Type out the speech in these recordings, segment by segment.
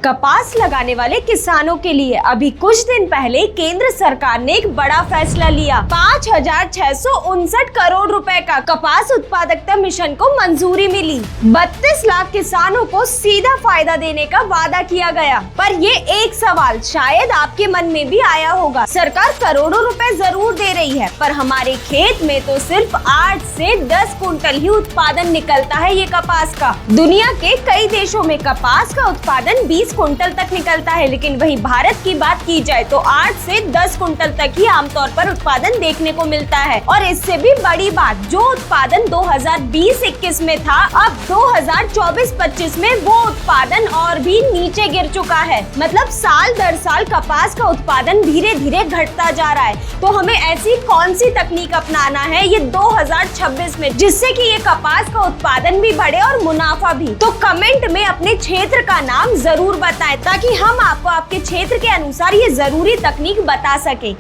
कपास लगाने वाले किसानों के लिए अभी कुछ दिन पहले केंद्र सरकार ने एक बड़ा फैसला लिया। 5,659 करोड़ रुपए का कपास उत्पादकता मिशन को मंजूरी मिली। 32 लाख किसानों को सीधा फायदा देने का वादा किया गया। पर ये एक सवाल शायद आपके मन में भी आया होगा, सरकार करोड़ों रुपए जरूर दे रही है, पर हमारे खेत में तो सिर्फ 8 से 10 कुंटल ही उत्पादन निकलता है ये कपास का। दुनिया के कई देशों में कपास का उत्पादन 20 कुंटल तक निकलता है, लेकिन वहीं भारत की बात की जाए तो 8 से 10 कुंटल तक ही आमतौर पर उत्पादन देखने को मिलता है। और इससे भी बड़ी बात, जो उत्पादन 2020-21 में था, अब 2024-25 में वो उत्पादन और भी नीचे गिर चुका है। मतलब साल दर साल कपास का उत्पादन धीरे धीरे घटता जा रहा है। तो हमें ऐसी कौन सी तकनीक अपनाना है ये 2026 में, जिससे कि ये कपास का उत्पादन भी बढ़े और मुनाफा भी? तो कमेंट में अपने क्षेत्र का नाम जरूर बताएं, ताकि हम आपको आपके क्षेत्र के अनुसार ये जरूरी तकनीक बता सके।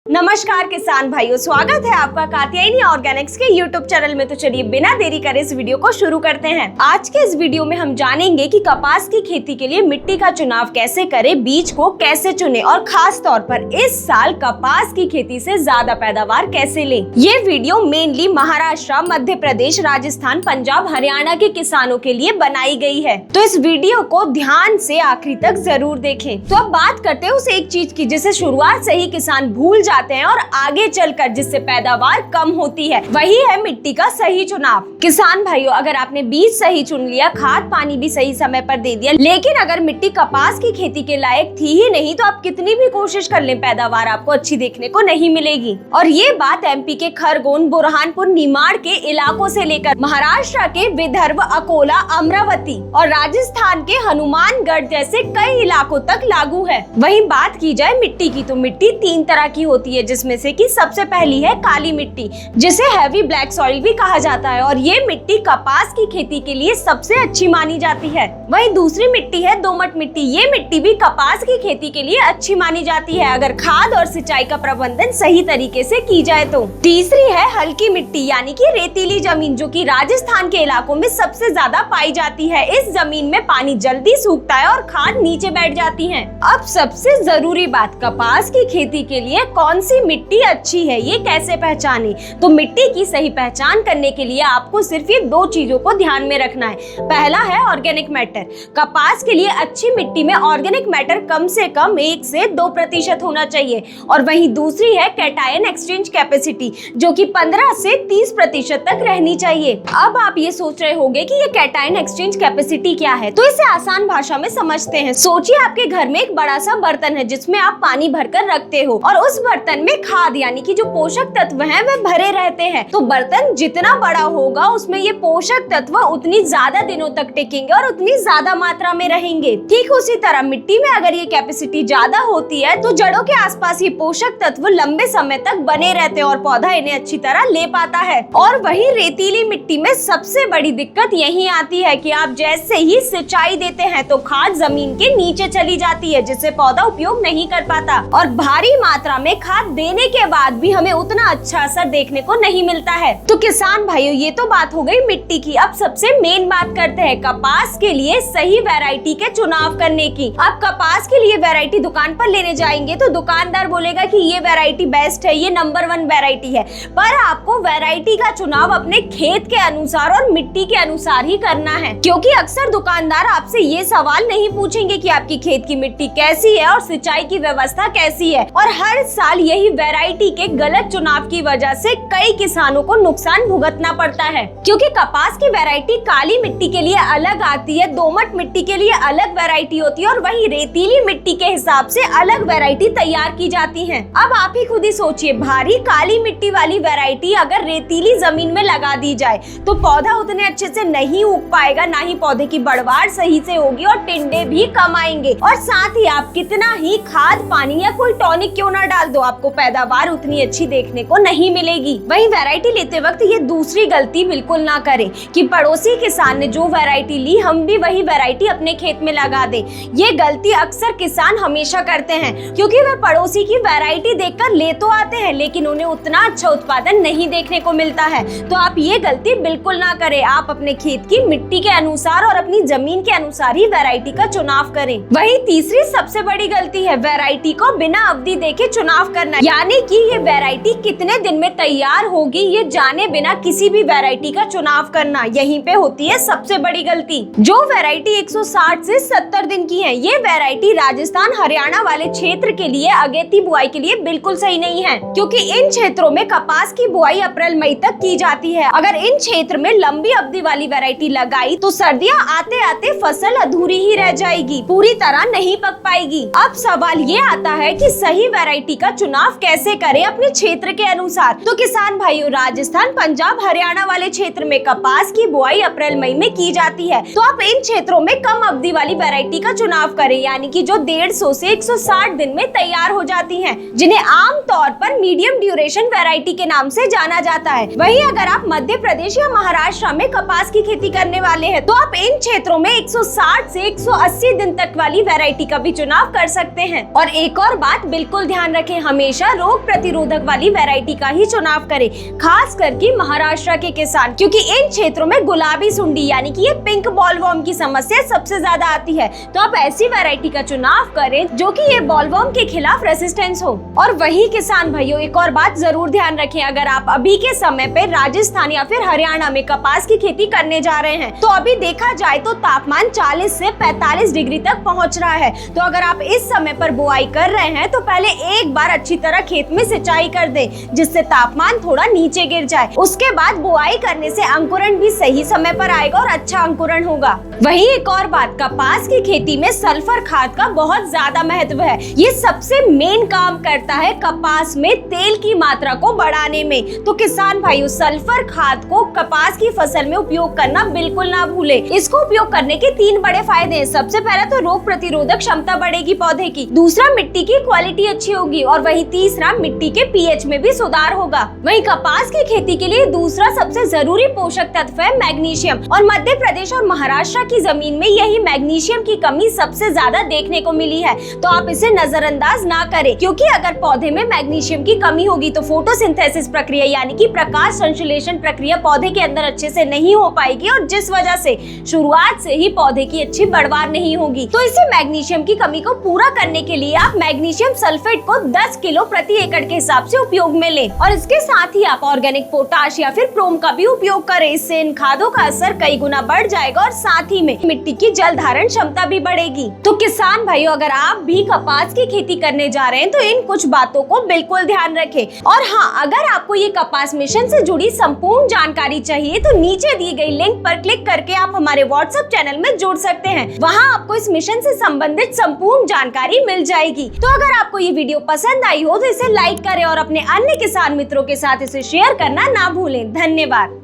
नमस्कार किसान भाइयों, स्वागत है आपका कात्यायनी ऑर्गेनिक्स के यूट्यूब चैनल में। तो चलिए बिना देरी करे इस वीडियो को शुरू करते हैं। आज के इस वीडियो में हम जानेंगे कि कपास की खेती के लिए मिट्टी का चुनाव कैसे करें, बीज को कैसे चुनें और खास तौर पर इस साल कपास की खेती से ज्यादा पैदावार कैसे लें। ये वीडियो मेनली महाराष्ट्र, मध्य प्रदेश, राजस्थान, पंजाब, हरियाणा के किसानों के लिए बनाई गई है, तो इस वीडियो को ध्यान से आखिरी तक जरूर देखें। तो अब बात करते हैं उस एक चीज की जिसे शुरुआत से ही किसान भूल जाते हैं और आगे चलकर जिससे पैदावार कम होती है, वही है मिट्टी का सही चुनाव। किसान भाइयों, अगर आपने बीज सही चुन लिया, खाद पानी भी सही समय पर दे दिया, लेकिन अगर मिट्टी कपास की खेती के लायक थी ही नहीं, तो आप कितनी भी कोशिश कर लें, पैदावार आपको अच्छी देखने को नहीं मिलेगी। और ये बात एमपी के खरगोन, बुरहानपुर, निमाड़ के इलाकों से लेकर महाराष्ट्र के विदर्भ, अकोला, अमरावती और राजस्थान के हनुमानगढ़ जैसे कई इलाकों तक लागू है। वहीं बात की जाए मिट्टी की, तो मिट्टी 3 तरह की होती है, जिसमें से कि सबसे पहली है काली मिट्टी, जिसे हैवी ब्लैक सॉइल भी कहा जाता है, और ये मिट्टी कपास की खेती के लिए सबसे अच्छी मानी जाती है। वहीं दूसरी मिट्टी है दोमट मिट्टी। ये मिट्टी भी कपास की खेती के लिए अच्छी मानी जाती है, अगर खाद और सिंचाई का प्रबंधन सही तरीके से की जाए तो। तीसरी है हल्की मिट्टी, यानी कि रेतीली जमीन, जो कि राजस्थान के इलाकों में सबसे ज्यादा पाई जाती है। इस जमीन में पानी जल्दी सूखता है और खाद नीचे बैठ जाती है। अब सबसे जरूरी बात, कपास की खेती के लिए कौन सी मिट्टी अच्छी है, ये कैसे पहचाने? तो मिट्टी की सही पहचान करने के लिए आपको सिर्फ ये 2 चीजों को ध्यान में रखना है। पहला है ऑर्गेनिक मैटर। कपास के लिए अच्छी मिट्टी में ऑर्गेनिक मैटर कम से कम 1 से 2% होना चाहिए। और वहीं दूसरी है कैटायन एक्सचेंज कैपेसिटी, जो कि 15 से 30% तक रहनी चाहिए। अब आप ये सोच रहे होंगे कि ये कैटायन एक्सचेंज कैपेसिटी क्या है, तो इसे आसान भाषा में समझते हैं। सोचिए आपके घर में एक बड़ा सा बर्तन है जिसमें आप पानी भरकर रखते हो, और उस बर्तन में खाद यानी कि जो पोषक तत्व हैं वे भरे रहते हैं। तो बर्तन जितना बड़ा होगा उसमें ये पोषक तत्व उतनी ज्यादा दिनों तक टिकेंगे और उतनी ज्यादा मात्रा में रहेंगे। ठीक उसी तरह मिट्टी में अगर ये कैपेसिटी ज्यादा होती है तो जड़ों के आसपास ये पोषक तत्व लंबे समय तक बने रहते हैं और पौधा इन्हें अच्छी तरह ले पाता है। और वही रेतीली मिट्टी में सबसे बड़ी दिक्कत यही आती है कि आप जैसे ही सिंचाई देते हैं तो खाद जमीन के नीचे चली जाती है, जिससे पौधा उपयोग नहीं कर पाता, और भारी मात्रा में खाद देने के बाद भी हमें उतना अच्छा असर देखने को नहीं मिलता है। तो किसान भाइयों, ये तो बात हो गई मिट्टी की। अब सबसे मेन बात करते हैं कपास के लिए सही वैरायटी के चुनाव करने की। अब कपास के लिए वैरायटी दुकान पर लेने जाएंगे तो दुकानदार बोलेगा कि ये वैरायटी बेस्ट है, ये नंबर 1 वैरायटी है, पर आपको वैरायटी का चुनाव अपने खेत के अनुसार और मिट्टी के अनुसार ही करना है। क्योंकि अक्सर दुकानदार आपसे ये सवाल नहीं पूछेंगे कि आपकी खेत की मिट्टी कैसी है और सिंचाई की व्यवस्था कैसी है, और हर साल यही वैरायटी के गलत चुनाव की वजह से कई किसानों को नुकसान भुगतना पड़ता है। क्योंकि कपास की वैरायटी काली मिट्टी के लिए अलग आती है, दोमट मिट्टी के लिए अलग वैरायटी होती है, और वहीं रेतीली मिट्टी के हिसाब से अलग वैरायटी तैयार की जाती है। अब आप ही खुद ही सोचिए, भारी काली मिट्टी वाली वैरायटी अगर रेतीली जमीन में लगा दी जाए तो पौधा उतने अच्छे से नहीं उग पाएगा, ना ही पौधे की बढ़वाड़ सही से होगी, और टिंडे भी कम आएंगे। और साथ ही आप कितना ही खाद पानी या कोई टॉनिक क्यों ना डाल दो, आपको पैदावार उतनी अच्छी देखने को नहीं मिलेगी। वहीं वैरायटी लेते वक्त ये दूसरी गलती बिल्कुल ना करें कि पड़ोसी किसान ने जो वैरायटी ली हम भी वही वैरायटी अपने खेत में लगा दें। ये गलती अक्सर किसान हमेशा करते हैं, क्योंकि वे पड़ोसी की वैरायटी देखकर ले तो आते हैं लेकिन उन्हें उतना अच्छा उत्पादन नहीं देखने को मिलता है। तो आप ये गलती बिल्कुल ना करें। आप अपने खेत की मिट्टी के अनुसार और अपनी जमीन के अनुसार ही वैरायटी का चुनाव करें। वही तीसरी सबसे बड़ी गलती है वैरायटी को बिना अवधि देखे चुनाव करना, यानी कि ये वैरायटी कितने दिन में तैयार होगी ये जाने बिना किसी भी वैरायटी का चुनाव करना। यहीं पे होती है सबसे बड़ी गलती। जो वैरायटी 160 से 70 दिन की है, ये वैरायटी राजस्थान हरियाणा वाले क्षेत्र के लिए अगेती बुआई के लिए बिल्कुल सही नहीं है, क्योंकि इन क्षेत्रों में कपास की बुआई अप्रैल मई तक की जाती है। अगर इन क्षेत्र में लंबी अवधि वाली वैरायटी लगाई तो सर्दियां आते आते फसल अधूरी ही रह जाएगी, पूरी तरह नहीं पक पाएगी। अब सवाल ये आता है कि सही वैरायटी का चुनाव कैसे करें अपने क्षेत्र के अनुसार। तो किसान भाइयों, राजस्थान, पंजाब, हरियाणा वाले क्षेत्र में कपास की बुआई अप्रैल मई में की जाती है, तो आप इन क्षेत्रों में कम अवधि वाली वैरायटी का चुनाव करें, यानी कि जो 150 से 160 दिन में तैयार हो जाती हैं, जिन्हें आम तौर पर मीडियम ड्यूरेशन वैरायटी के नाम से जाना जाता है। वहीं अगर आप मध्य प्रदेश या महाराष्ट्र में कपास की खेती करने वाले हैं, तो आप इन क्षेत्रों में 160 से 180 दिन तक वाली वैरायटी का भी चुनाव कर सकते हैं। और एक और बात बिल्कुल ध्यान रखें, हमेशा रोग प्रतिरोधक वाली वैरायटी का ही चुनाव करें, खास करके महाराष्ट्र के किसान, क्योंकि इन क्षेत्रों में गुलाबी सुंडी यानी कि ये पिंक बॉलवर्म की समस्या सबसे ज्यादा आती है। तो आप ऐसी वैरायटी का चुनाव करें जो कि ये बॉलवर्म के खिलाफ रेसिस्टेंस हो। और वही किसान भाइयों, एक और बात जरूर ध्यान रखें, अगर आप अभी के समय पे राजस्थान या फिर हरियाणा में कपास की खेती करने जा रहे हैं, तो अभी देखा जाए तो तापमान 40 से 45 डिग्री तक पहुंच रहा है। तो अगर आप इस समय पर बुआई कर रहे हैं तो पहले एक बार अच्छी तरह खेत में सिंचाई कर दें, जिससे तापमान थोड़ा नीचे गिर जाए। उसके बाद बुआई करने से अंकुरण भी सही समय पर आएगा और अच्छा अंकुरण होगा। वहीं एक और बात, कपास की खेती में सल्फर खाद का बहुत ज्यादा महत्व है। ये सबसे मेन काम करता है कपास में तेल की मात्रा को बढ़ाने में। तो किसान भाइयों, सल्फर खाद को कपास की फसल में उपयोग करना बिल्कुल ना भूले। इसको उपयोग करने के 3 बड़े फायदे हैं। सबसे पहला तो रोग प्रतिरोधक क्षमता बढ़ेगी पौधे की, दूसरा मिट्टी की क्वालिटी अच्छी होगी और वही तीसरा मिट्टी के पीएच में भी सुधार होगा। वहीं कपास की खेती के लिए दूसरा सबसे जरूरी पोषक तत्व है मैग्नीशियम, और मध्य प्रदेश और महाराष्ट्र की जमीन में यही मैग्नीशियम की कमी सबसे ज्यादा देखने को मिली है। तो आप इसे नजरअंदाज ना करें, क्योंकि अगर पौधे में मैग्नीशियम की कमी होगी तो फोटोसिंथेसिस प्रक्रिया यानी कि प्रकाश संश्लेषण प्रक्रिया पौधे के अंदर अच्छे से नहीं हो पाएगी, और जिस वजह से शुरुआत से ही पौधे की अच्छी बढ़वार नहीं होगी। तो इसे मैग्नीशियम की कमी को पूरा करने के लिए आप मैग्नीशियम सल्फेट को 10 किलो प्रति एकड़ के हिसाब से उपयोग में लें, और इसके साथ ही आप ऑर्गेनिक पोटाश या फिर प्रोम का भी उपयोग करें। इससे इन खादों का असर कई गुना बढ़ जाएगा और साथ ही में मिट्टी की जल धारण क्षमता भी बढ़ेगी। तो किसान भाइयों, अगर आप भी कपास की खेती करने जा रहे हैं तो इन कुछ बातों को बिल्कुल ध्यान रखें। और हाँ, अगर आपको ये कपास मिशन से जुड़ी संपूर्ण जानकारी चाहिए तो नीचे दी गई लिंक पर क्लिक करके आप हमारे व्हाट्सएप चैनल में जुड़ सकते हैं। वहाँ आपको इस मिशन से संबंधित संपूर्ण जानकारी मिल जाएगी। तो अगर आपको ये वीडियो पसंद आई हो तो इसे लाइक करें और अपने अन्य किसान मित्रों के साथ इसे शेयर करना ना भूलें। धन्यवाद।